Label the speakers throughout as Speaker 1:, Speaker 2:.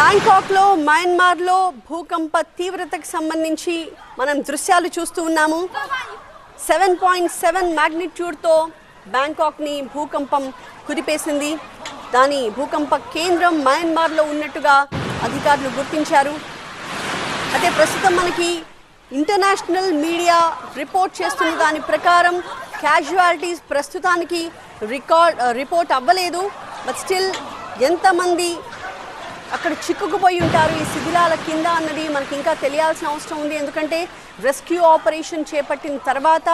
Speaker 1: బ్యాంకాక్లో మయన్మార్లో భూకంప తీవ్రతకు సంబంధించి మనం దృశ్యాలు చూస్తూ ఉన్నాము. 7.7 మ్యాగ్నిట్యూడ్తో బ్యాంకాక్ని భూకంపం కుదిపేసింది. దాని భూకంప కేంద్రం మయన్మార్లో ఉన్నట్టుగా అధికారులు గుర్తించారు. అయితే ప్రస్తుతం మనకి ఇంటర్నేషనల్ మీడియా రిపోర్ట్ చేస్తున్న దాని ప్రకారం క్యాజువాలిటీస్ ప్రస్తుతానికి రిపోర్ట్ అవ్వలేదు. బట్ స్టిల్ ఎంతమంది అక్కడ చిక్కుకుపోయి ఉంటారు ఈ శిథిలాల కింద అన్నది మనకి ఇంకా తెలియాల్సిన అవసరం ఉంది. ఎందుకంటే రెస్క్యూ ఆపరేషన్ చేపట్టిన తర్వాత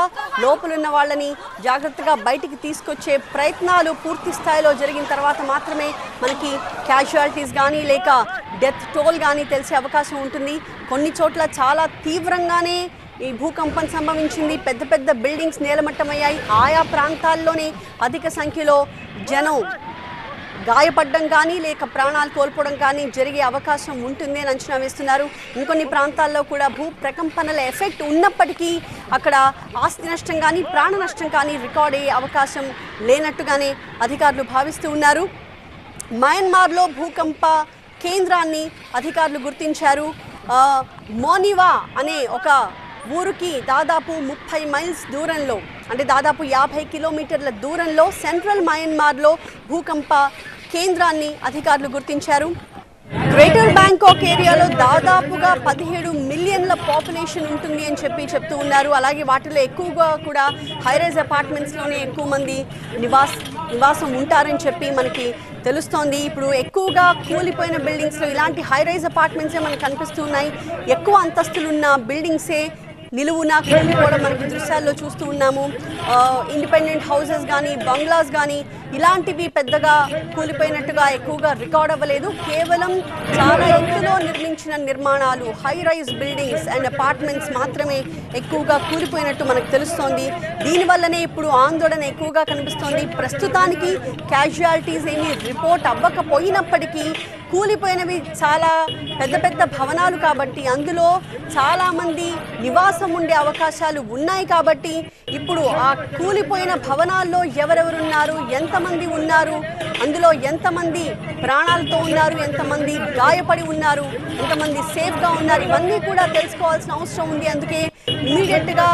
Speaker 1: లోపలున్న వాళ్ళని జాగ్రత్తగా బయటికి తీసుకొచ్చే ప్రయత్నాలు పూర్తి స్థాయిలో జరిగిన తర్వాత మాత్రమే మనకి క్యాజువాలిటీస్ కానీ లేక డెత్ టోల్ కానీ తెలిసే అవకాశం ఉంటుంది. కొన్ని చోట్ల చాలా తీవ్రంగానే ఈ భూకంపం సంభవించింది. పెద్ద పెద్ద బిల్డింగ్స్ నేలమట్టమయ్యాయి. ఆయా ప్రాంతాల్లోనే అధిక సంఖ్యలో జనం గాయపడడం కానీ లేక ప్రాణాలు కోల్పోవడం కానీ జరిగే అవకాశం ఉంటుంది అని అంచనా వేస్తున్నారు. ఇంకొన్ని ప్రాంతాల్లో కూడా భూ ప్రకంపనల ఎఫెక్ట్ ఉన్నప్పటికీ అక్కడ ఆస్తి నష్టం కానీ ప్రాణ నష్టం కానీ రికార్డ్ అయ్యే అవకాశం లేనట్టుగానే అధికారులు భావిస్తూ ఉన్నారు. మయన్మార్లో భూకంప కేంద్రాన్ని అధికారులు గుర్తించారు. మోనివా అనే ఒక ఊరికి దాదాపు 30 మైల్స్ దూరంలో, అంటే దాదాపు 50 కిలోమీటర్ల దూరంలో సెంట్రల్ మయన్మార్లో భూకంప కేంద్రాన్ని అధికారులు గుర్తించారు. గ్రేటర్ బ్యాంకాక్ ఏరియాలో దాదాపుగా 17 మిలియన్ల పాపులేషన్ ఉంటుంది అని చెప్తూ ఉన్నారు. అలాగే వాటిలో ఎక్కువగా కూడా హైరైజ్ అపార్ట్మెంట్స్లోనే ఎక్కువ మంది నివాసం ఉంటారని చెప్పి మనకి తెలుస్తోంది. ఇప్పుడు ఎక్కువగా కూలిపోయిన బిల్డింగ్స్లో ఇలాంటి హైరైజ్ అపార్ట్మెంట్సే మనకు కనిపిస్తున్నాయి. ఎక్కువ అంతస్తులున్న బిల్డింగ్సే నిలువునా కూలిపోవడం మనకి దృశ్యాల్లో చూస్తూ ఉన్నాము. ఇండిపెండెంట్ హౌసెస్ కానీ బంగ్లాస్ కానీ ఇలాంటివి పెద్దగా కూలిపోయినట్టుగా ఎక్కువగా రికార్డ్ అవ్వలేదు. కేవలం చాలా ఎత్తులో నిర్మించిన నిర్మాణాలు, high rise buildings and apartments మాత్రమే ఎక్కువగా కూలిపోయినట్టు మనకు తెలుస్తోంది. దీనివల్లనే ఇప్పుడు ఆందోళన ఎక్కువగా కనిపిస్తోంది. ప్రస్తుతానికి క్యాజువాలిటీస్ ఏమీ రిపోర్ట్ అవ్వకపోయినప్పటికీ కూలిపోయినవి చాలా పెద్ద పెద్ద భవనాలు కాబట్టి అందులో చాలామంది నివాసం ఉండే అవకాశాలు ఉన్నాయి. కాబట్టి ఇప్పుడు ఆ కూలిపోయిన భవనాల్లో ఎవరెవరున్నారు, ఎంతమంది ఉన్నారు, అందులో ఎంతమంది ప్రాణాలతో ఉన్నారు, ఎంతమంది గాయపడి ఉన్నారు, ఎంతమంది సేఫ్గా ఉన్నారు, ఇవన్నీ కూడా తెలుసుకోవాల్సిన అవసరం ఉంది. అందుకే ఇమీడియట్గా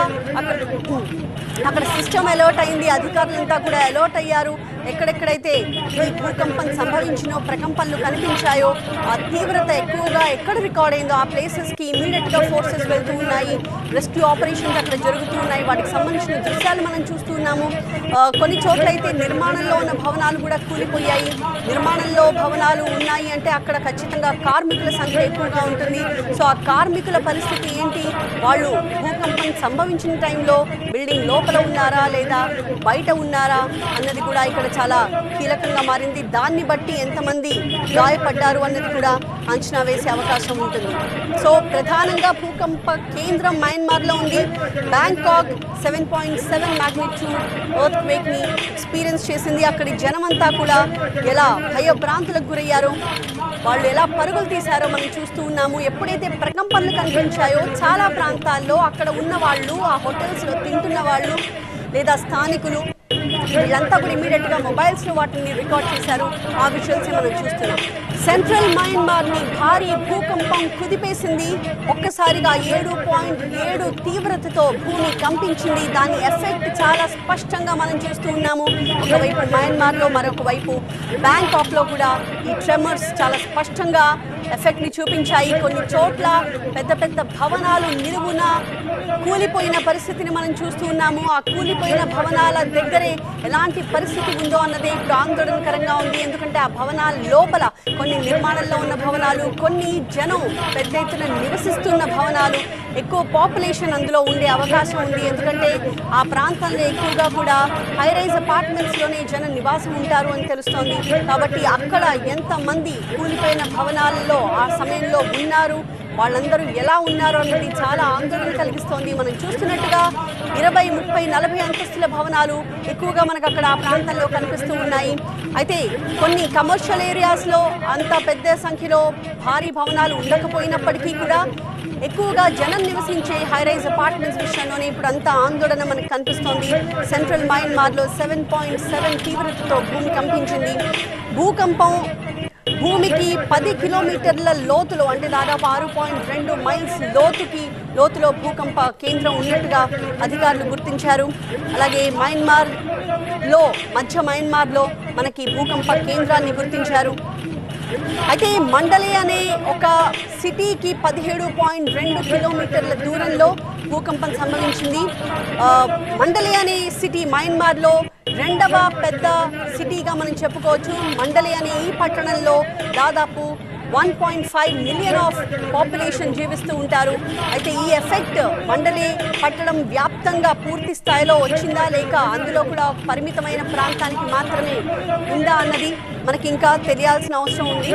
Speaker 1: అక్కడ సిస్టమ్ అలర్ట్ అయింది. అధికారులంతా కూడా అలర్ట్ అయ్యారు. ఎక్కడెక్కడైతే ఈ భూకంపం సంభవించినో, ప్రకంపనలు కనిపించాయో, ఆ తీవ్రత ఎక్కువగా ఎక్కడ రికార్డ్ అయిందో ఆ ప్లేసెస్కి ఇమీడియట్గా ఫోర్సెస్ వెళ్తూ ఉన్నాయి. రెస్క్యూ ఆపరేషన్స్ అక్కడ జరుగుతూ ఉన్నాయి. వాటికి సంబంధించిన దృశ్యాలు మనం చూస్తూ ఉన్నాము. కొన్ని చోట్ల అయితే నిర్మాణంలో ఉన్న భవనాలు కూడా కూలిపోయాయి. నిర్మాణంలో భవనాలు ఉన్నాయి అంటే అక్కడ ఖచ్చితంగా కార్మికుల సంఖ్య ఎక్కువగా ఉంటుంది. సో ఆ కార్మికుల పరిస్థితి ఏంటి, వాళ్ళు భూకంపం సంభవించిన టైంలో బిల్డింగ్ లోపల ఉన్నారా లేదా బయట ఉన్నారా అన్నది కూడా ఇక్కడ చాలా కీలకంగా మారింది. దాన్ని బట్టి ఎంతమంది గాయపడ్డారు అన్నది కూడా అంచనా వేసే అవకాశం ఉంటుంది. సో ప్రధానంగా భూకంప కేంద్రం మయన్మార్లో ఉంది. బ్యాంకాక్ 7.7 మ్యాగ్నిట్యూడ్ ఎర్త్ క్వేక్ని ఎక్స్పీరియన్స్ చేసింది. అక్కడి జనమంతా కూడా ఎలా భయభ్రాంతులకు గురయ్యారో, వాళ్ళు ఎలా పరుగులు తీశారో మనం చూస్తూ ఉన్నాము. ఎప్పుడైతే ప్రకంపనలు కనిపించాయో చాలా ప్రాంతాల్లో అక్కడ ఉన్న వాళ్ళు, ఆ హోటల్స్లో తింటున్న వాళ్ళు లేదా స్థానికులు వీళ్ళంతా కూడా ఇమీడియట్గా మొబైల్స్లో వాటిని రికార్డ్ చేశారు. ఆ విజువల్స్ మనం చూస్తున్నాం. సెంట్రల్ మయన్మార్ని భారీ భూకంపం కుదిపేసింది. ఒక్కసారిగా 7.7 తీవ్రతతో భూమి కంపించింది. దాని ఎఫెక్ట్ చాలా స్పష్టంగా మనం చూస్తూ ఉన్నాము. ఒకవైపు మయన్మార్లో, మరొక వైపు బ్యాంకాక్లో కూడా ఈ ట్రెమర్స్ చాలా స్పష్టంగా ఎఫెక్ట్ని చూపించాయి. కొన్ని చోట్ల పెద్ద పెద్ద భవనాలు నిలువున కూలిపోయిన పరిస్థితిని మనం చూస్తూ ఉన్నాము. ఆ కూలిపోయిన భవనాల దగ్గరే ఎలాంటి పరిస్థితి ఉందో అన్నదే ఇప్పుడు ఆందోళనకరంగా ఉంది. ఎందుకంటే ఆ భవనాల లోపల కొన్ని నిర్మాణంలో ఉన్న భవనాలు, కొన్ని జనం పెద్ద ఎత్తున నివసిస్తున్న భవనాలు, ఎక్కువ పాపులేషన్ అందులో ఉండే అవకాశం ఉంది. ఎందుకంటే ఆ ప్రాంతంలో ఎక్కువగా కూడా హైరైజ్ అపార్ట్మెంట్స్లోనే జనం నివాసం ఉంటారు అని తెలుస్తోంది. కాబట్టి అక్కడ ఎంతమంది కూలిపోయిన భవనాల్లో ఆ సమయంలో ఉన్నారు, వాళ్ళందరూ ఎలా ఉన్నారు అన్నది చాలా ఆందోళన కలిగిస్తోంది. మనం చూస్తున్నట్టుగా 20, 30, 40 అంతస్తుల భవనాలు ఎక్కువగా మనకు అక్కడ ఆ ప్రాంతంలో కనిపిస్తూ ఉన్నాయి. అయితే కొన్ని కమర్షియల్ ఏరియాస్లో అంత పెద్ద సంఖ్యలో భారీ భవనాలు ఉండకపోయినప్పటికీ కూడా ఎక్కువగా జనం నివసించే హైరైజ్ అపార్ట్మెంట్స్ విషయంలోనే ఇప్పుడు అంతా ఆందోళన మనకు కనిపిస్తోంది. సెంట్రల్ మయన్మార్లో 7.7 తీవ్రతతో భూమి కంపించింది. భూకంపం భూమికి 10 కిలోమీటర్ల లోతులో అంటే దాదాపు 6.2 మైల్స్ లోతులో భూకంప కేంద్రం ఉన్నట్టుగా అధికారులు గుర్తించారు. అలాగే మధ్య మయన్మార్లో మనకి భూకంప కేంద్రాన్ని గుర్తించారు. అయితే మండలే అనే ఒక సిటీకి 17.2 కిలోమీటర్ల దూరంలో భూకంపం సంభవించింది. మండలే అనే సిటీ మయన్మార్లో రెండవ పెద్ద సిటీగా మనం చెప్పుకోవచ్చు. మండలే అనే ఈ పట్టణంలో దాదాపు 1.5 మిలియన్ ఆఫ్ పాపులేషన్ జీవిస్తూ ఉంటారు. అయితే ఈ ఎఫెక్ట్ మండలే పట్టణం వ్యాప్తంగా పూర్తి స్థాయిలో వచ్చిందా లేక అందులో కూడా పరిమితమైన ప్రాంతానికి మాత్రమే ఉందా అన్నది మనకి ఇంకా తెలియాల్సిన అవసరం ఉంది.